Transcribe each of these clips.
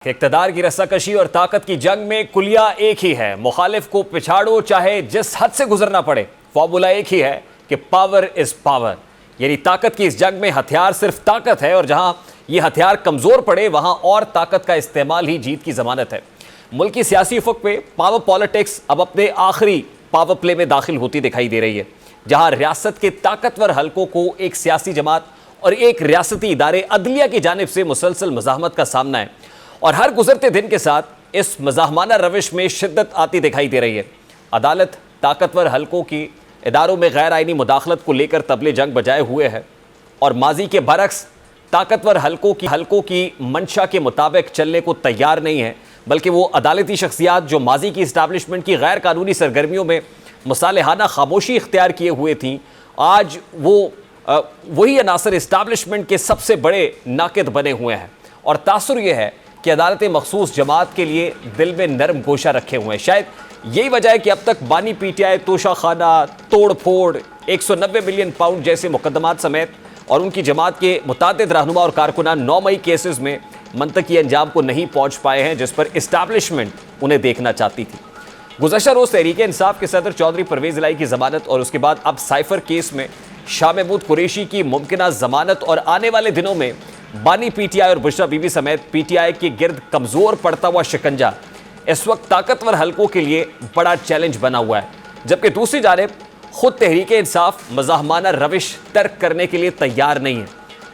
इक़्तिदार की रस्साकशी और ताकत की जंग में कुलिया एक ही है। मुखालिफ को पिछाड़ो चाहे जिस हद से गुजरना पड़े। फॉर्मूला एक ही है कि पावर इज पावर, यानी ताकत की इस जंग में हथियार सिर्फ ताकत है और जहां ये हथियार कमजोर पड़े वहां और ताकत का इस्तेमाल ही जीत की जमानत है। मुल्क की सियासी उफक पे पावर पॉलिटिक्स अब अपने आखिरी पावर प्ले में दाखिल होती दिखाई दे रही है, जहां रियासत के ताकतवर हलकों को एक सियासी जमात और एक रियासती इदारे अदलिया की जानिब से मुसलसल मज़ाहमत का सामना है और हर गुजरते दिन के साथ इस मज़ाहमाना रविश में शिद्दत आती दिखाई दे रही है। अदालत ताकतवर हलकों की इदारों में गैर आइनी मुदाखलत को लेकर तबले जंग बजाए हुए है और माजी के बरक्स ताकतवर हलकों की मंशा के मुताबिक चलने को तैयार नहीं है, बल्कि वो अदालती शख्सियात जो माजी की इस्टेब्लिशमेंट की गैर कानूनी सरगर्मियों में मुसालिहाना खामोशी इख्तियार किए हुए थी, आज वही अनासर इस्टेब्लिशमेंट के सबसे बड़े नाकिद बने हुए हैं। और तासुर यह है कि अदालतें मखसूस जमात के लिए दिल में नरम गोशा रखे हुए हैं। शायद यही वजह है कि अब तक बानी पीटीआई, तोशाखाना, तोड़ फोड़, 190 मिलियन पाउंड जैसे मुकदमात समेत और उनकी जमात के मुतादिद रहनुमा और कारकुनान 9 मई केसेस में मंतकी अंजाम को नहीं पहुंच पाए हैं, जिस पर इस्टेब्लिशमेंट उन्हें देखना चाहती थी। गुज़श्ता रोज़ तहरीक इंसाफ के सदर चौधरी परवेज़ इलाही की जमानत और उसके बाद अब साइफर केस में शाह महमूद कुरैशी की मुमकिना जमानत और आने वाले दिनों में बानी पीटीआई और बुशरा बीबी समेत पीटीआई के गिर्द कमजोर पड़ता हुआ शिकंजा इस वक्त ताकतवर हलकों के लिए बड़ा चैलेंज बना हुआ है, जबकि दूसरी जानिब खुद तहरीक इंसाफ मज़ाहमाना रविश तर्क करने के लिए तैयार नहीं है।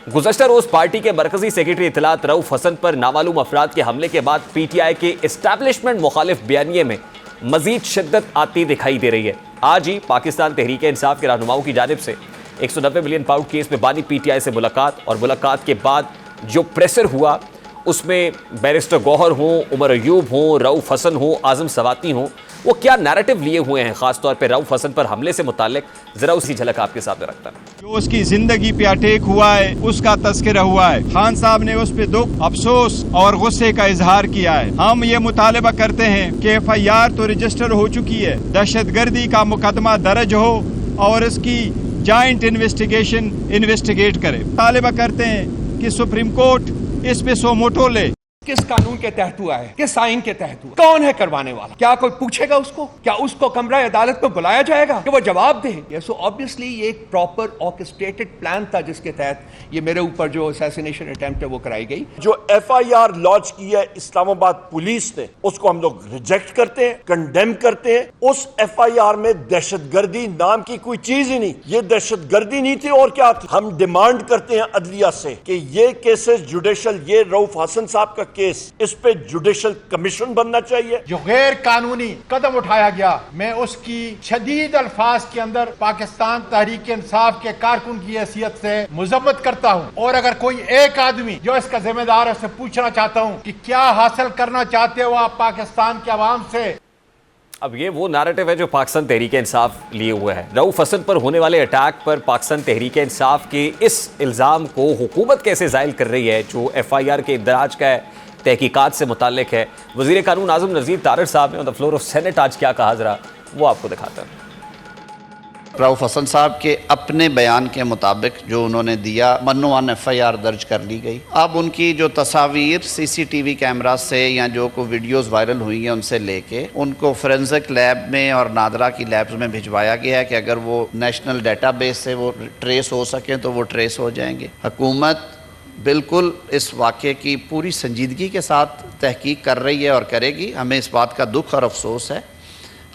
गुज़श्ता रोज़ पार्टी के मरकजी सेक्रेटरी इत्तलात रऊफ हसन पर नामालूम अफराद के हमले के बाद पीटीआई के इस्टेब्लिशमेंट मुखालिफ बयानिए में मजीद शिद्दत आती दिखाई दे रही है। आज ही पाकिस्तान तहरीक इंसाफ के रहनुमाओं की जानिब से 190 मिलियन पाउंड केस में बानी पीटीआई से मुलाकात और मुलाकात के बाद जो प्रेशर हुआ उसमें बैरिस्टर गौहर हों, उमर अयूब हों, रऊफ हसन हों, आज़म सवाती हों, वो क्या नैरेटिव लिए हुए हैं खासतौर पर रऊफ हसन पर हमले से मुताल्लिक, जरा उसी झलक आपके सामने रखता है। जो उसकी जिंदगी पे अटैक हुआ है उसका तस्करा हुआ है। खान साहब ने उस पे दुख, अफसोस और गुस्से का इजहार किया है। हम ये मुतालबा करते हैं कि FIR तो रजिस्टर हो चुकी है, दहशतगर्दी का मुकदमा दर्ज हो और इसकी जॉइंट इन्वेस्टिगेट करे। मुतालबा करते हैं कि सुप्रीम कोर्ट इस पे सो मोटो ले। किस कानून के तहत हुआ है, किस आइन के तहत हुआ, कौन है करवाने वाला, क्या कोई पूछेगा उसको, क्या उसको कमरा अदालत में बुलाया जाएगा कि वो जवाब दे? सो ऑब्वियसली ये एक प्रॉपर ऑर्केस्ट्रेटेड प्लान था जिसके तहत ये मेरे ऊपर जो असैसिनेशन अटेम्प्ट है वो कराई गई। जो FIR लॉन्च की है इस्लामाबाद पुलिस ने, उसको हम लोग रिजेक्ट करते हैं, कंडेम करते हैं। उस FIR में दहशतगर्दी नाम की कोई चीज ही नहीं, ये दहशतगर्दी नहीं थी और क्या थी। हम डिमांड करते हैं अदलिया से कि ये केसेस जुडिशल, ये रऊफ हसन साहब का केस, इस पे जुडिशल कमीशन बनना चाहिए। जो गैर कानूनी कदम उठाया गया, मैं उसकी शदीद अल्फाज के अंदर पाकिस्तान तहरीक इंसाफ के कारकुन की हैसियत से मुजम्मत करता हूँ। और अगर कोई एक आदमी जो इसका जिम्मेदार है उससे पूछना चाहता हूँ कि क्या हासिल करना चाहते हो आप पाकिस्तान के अवाम से। अब ये वो नैरेटिव है जो पाकिस्तान तहरीक इंसाफ लिए हुए है। रऊफ हसन पर होने वाले अटैक पर पाकिस्तान तहरीक इंसाफ के इस इल्ज़ाम को हुकूमत कैसे ज़ाहिल कर रही है जो FIR के इंदराज का है, तहकीकात से मुताल्लिक है। वज़ीर कानून आज़म नज़ीर तारड़ साहब ने on the floor of senate आज क्या कहा, जरा वो आपको दिखाता है। रऊफ हसन साहब के अपने बयान के मुताबिक जो उन्होंने दिया, मनोवान FIR दर्ज कर ली गई। अब उनकी जो तस्वीर CCTV कैमरा से या जो को वीडियोस वायरल हुई हैं उनसे लेके उनको फोरेंसिक लैब में और नादरा की लैब्स में भिजवाया गया है कि अगर वो नेशनल डेटाबेस से वो ट्रेस हो सकें तो वो ट्रेस हो जाएंगे। हुकूमत बिल्कुल इस वाक़े की पूरी संजीदगी के साथ तहकीक कर रही है और करेगी। हमें इस बात का दुख और अफसोस है।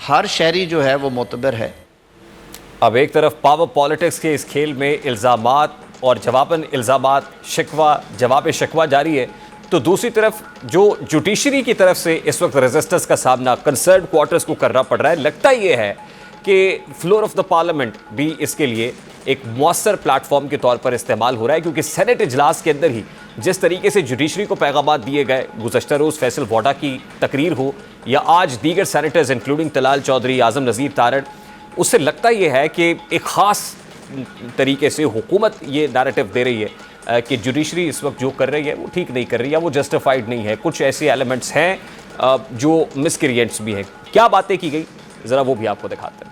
हर शहरी जो है वो मोतबर है। अब एक तरफ पावर पॉलिटिक्स के इस खेल में इल्ज़ामात और जवाबन इल्ज़ामात, शिकवा जवाब शिकवा जारी है, तो दूसरी तरफ जो जुडिशरी की तरफ से इस वक्त रेजिस्टेंस का सामना कंसर्न क्वार्टर्स को करना पड़ रहा है। लगता ये है कि फ्लोर ऑफ द पार्लियामेंट भी इसके लिए एक मौसर प्लेटफॉर्म के तौर पर इस्तेमाल हो रहा है, क्योंकि सेनेट इजलास के अंदर ही जिस तरीके से जुडिशरी को पैगामात दिए गए, गुज़श्ता रोज़ फैसल वोडा की तकरीर हो या आज दीगर सेनेटर्स इंक्लूडिंग तलाल चौधरी, आज़म नज़ीर तारड़, उससे लगता यह है कि एक ख़ास तरीके से हुकूमत ये नैरेटिव दे रही है कि जुडिशरी इस वक्त जो कर रही है वो ठीक नहीं कर रही है, वो जस्टिफाइड नहीं है। कुछ ऐसे एलिमेंट्स हैं जो मिसक्रिएंट्स भी हैं। क्या बातें की गई, ज़रा वो भी आपको दिखाते हैं।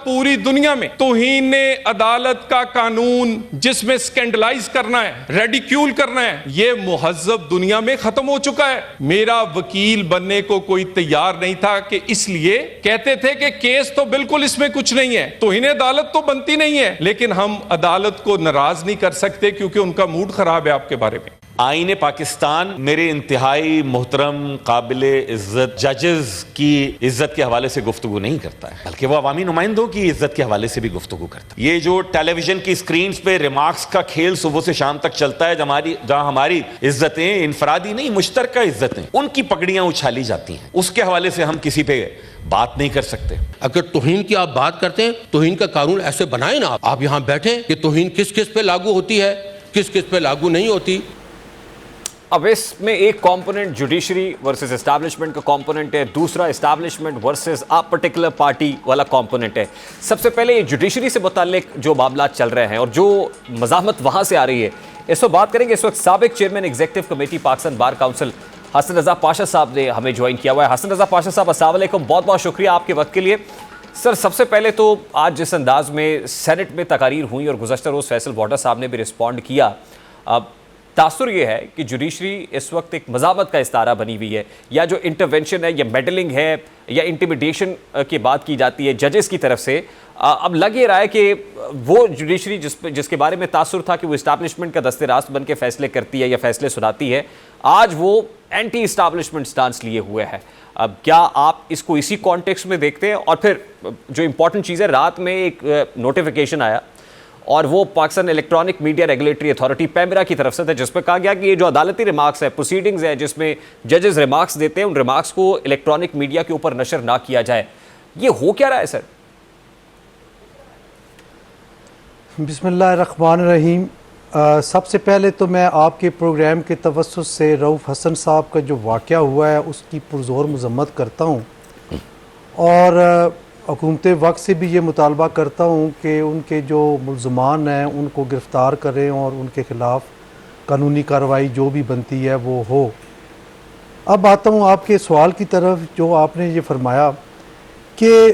पूरी दुनिया में तौहीन अदालत का कानून जिसमें स्कैंडलाइज करना है, रेडिक्यूल करना है, ये मुहज्जब दुनिया में खत्म हो चुका है। मेरा वकील बनने को कोई तैयार नहीं था कि इसलिए कहते थे कि केस तो बिल्कुल इसमें कुछ नहीं है, तौहीन अदालत तो बनती नहीं है, लेकिन हम अदालत को नाराज नहीं कर सकते क्योंकि उनका मूड खराब है आपके बारे में। आईने पाकिस्तान मेरे इंतहाई मोहतरम काबिल इज्जत जजेस की इज्जत के हवाले से गुफ्तगू नहीं करता है, बल्कि वो अवामी नुमाइंदों की इज्जत के हवाले से भी गुफ्तगू करता है। ये जो टेलीविजन की स्क्रीन पे रिमार्क्स का खेल सुबह से शाम तक चलता है, जहां हमारी इज्जतें इनफरादी नहीं मुश्तरका इज्जतें उनकी पगड़ियां उछाली जाती हैं, उसके हवाले से हम किसी पे बात नहीं कर सकते। अगर तौहीन की आप बात करते हैं, तौहीन का कानून ऐसे बनाए ना, आप यहां बैठे कि तौहीन किस किस पे लागू होती है, किस किस पे लागू नहीं होती। अब इसमें एक कंपोनेंट जुडिशरी वर्सेस एस्टैब्लिशमेंट का कंपोनेंट है, दूसरा establishment versus a particular party वाला कंपोनेंट है। सबसे पहले ये जुडिशरी से मुताल्लिक जो मामला चल रहे हैं और जो मज़ाहमत वहाँ से आ रही है, इस पर बात करेंगे। इस वक्त साबिक chairman executive committee Pakistan bar council Hasan Raza Pasha साहब ने हमें ज्वाइन किया हुआ है। हसन रज़ा पाशा साहब, अस्सलाम वालेकुम, बहुत बहुत शुक्रिया आपके वक्त के लिए। सर, सबसे पहले तो आज जिस अंदाज में सेनेट में तकारीर हुई और गुज़श्ता रोज़ फैसल वाडा साहब ने भी रिस्पॉन्ड किया, अब तासुर ये है कि जुडिशरी इस वक्त एक मज़ामत का इस्तारा बनी हुई है, या जो इंटरवेंशन है या मेडलिंग है या इंटिमिडेशन की बात की जाती है जजेस की तरफ से। अब लग ये रहा है कि वो जुडिशरी जिसके बारे में तासुर था कि वो इस्टेब्लिशमेंट का दस्ते रास्त बन के फैसले करती है या फैसले सुनाती है, आज वो एंटी इस्टेब्लिशमेंट स्टांस लिए हुए है। अब क्या आप इसको इसी कॉन्टेक्स्ट में देखते हैं? और फिर जो इंपॉर्टेंट चीज़ है, रात में एक नोटिफिकेशन आया और वो Pakistan electronic media regulatory authority PEMRA की तरफ से था, जिसमें कहा गया कि ये जो अदालती रिमार्क्स है, प्रोसीडिंग्स है जिसमें जजेस रिमार्क्स देते हैं, उन रिमार्क्स को इलेक्ट्रॉनिक मीडिया के ऊपर नशर ना किया जाए। ये हो क्या रहा है सर? बिस्मिल्लाहिर्रहमानिर्रहीम। सबसे पहले तो मैं आपके प्रोग्राम के तवस्सुस से रऊफ़ हसन साहब का जो वाक़या हुआ है उसकी पुरज़ोर मज़म्मत करता हूँ और हुकूमत वक्त से भी ये मुतालबा करता हूँ कि उनके जो मुल्ज़मान हैं उनको गिरफ़्तार करें और उनके ख़िलाफ़ कानूनी कार्रवाई जो भी बनती है वो हो। अब आता हूँ आपके सवाल की तरफ, जो आपने ये फरमाया कि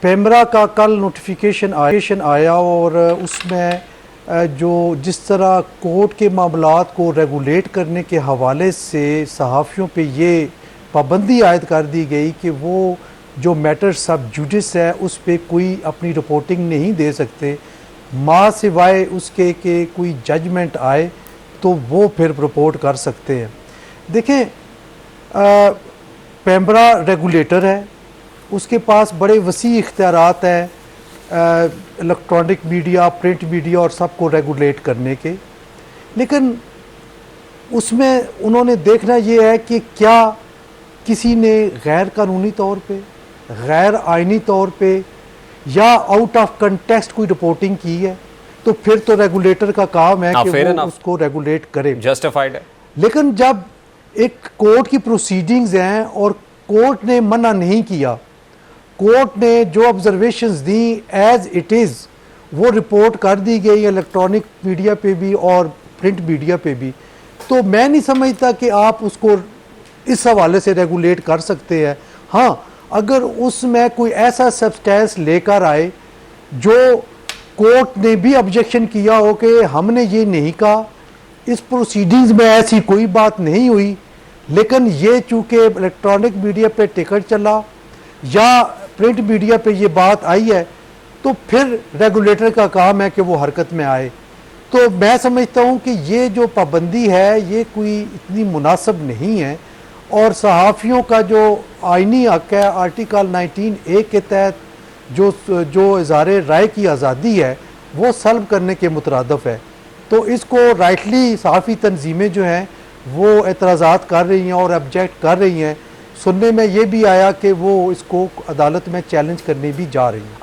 पैमरा का कल नोटिफिकेशन आया और उसमें जो जिस तरह कोर्ट के मामलात को रेगुलेट करने के हवाले से सहाफ़ियों पे ये पाबंदी आयद कर दी गई कि वो जो मैटर सब जुडिस है उस पे कोई अपनी रिपोर्टिंग नहीं दे सकते, माँ सिवाय उसके कि कोई जजमेंट आए तो वो फिर रिपोर्ट कर सकते हैं। देखें, पैमरा रेगुलेटर है, उसके पास बड़े वसी इख्तियारात हैं इलेक्ट्रॉनिक मीडिया, प्रिंट मीडिया और सबको रेगुलेट करने के, लेकिन उसमें उन्होंने देखना ये है कि क्या किसी ने गैर कानूनी तौर पे, गैर आइनी तौर पे या आउट ऑफ कंटेक्स्ट कोई रिपोर्टिंग की है, तो फिर तो रेगुलेटर का काम है कि वो उसको रेगुलेट करे, जस्टिफाइड है। लेकिन जब एक कोर्ट की प्रोसीडिंग्स हैं और कोर्ट ने मना नहीं किया, कोर्ट ने जो ऑब्जर्वेशंस दी एज इट इज़ वो रिपोर्ट कर दी गई इलेक्ट्रॉनिक मीडिया पे भी और प्रिंट मीडिया पे भी, तो मैं नहीं समझता कि आप उसको इस हवाले से रेगुलेट कर सकते हैं। हाँ, अगर उसमें कोई ऐसा सब्सटेंस लेकर आए जो कोर्ट ने भी ऑब्जेक्शन किया हो कि हमने ये नहीं कहा, इस प्रोसीडिंग्स में ऐसी कोई बात नहीं हुई, लेकिन ये चूँकि इलेक्ट्रॉनिक मीडिया पे टिकट चला या प्रिंट मीडिया पे ये बात आई है, तो फिर रेगुलेटर का काम है कि वो हरकत में आए। तो मैं समझता हूँ कि ये जो पाबंदी है ये कोई इतनी मुनासिब नहीं है और सहाफ़ियों का जो आइनी हक़ है आर्टिकल 19A के तहत जो इज़हार राय की आज़ादी है वो सल्ब करने के मुतरादफ़ है। तो इसको राइटली सहाफ़ी तंजीमें जो हैं वो एतराज़ात कर रही हैं और ऑब्जेक्ट कर रही हैं। सुनने में ये भी आया कि वो इसको अदालत में चैलेंज करने भी जा रही हैं।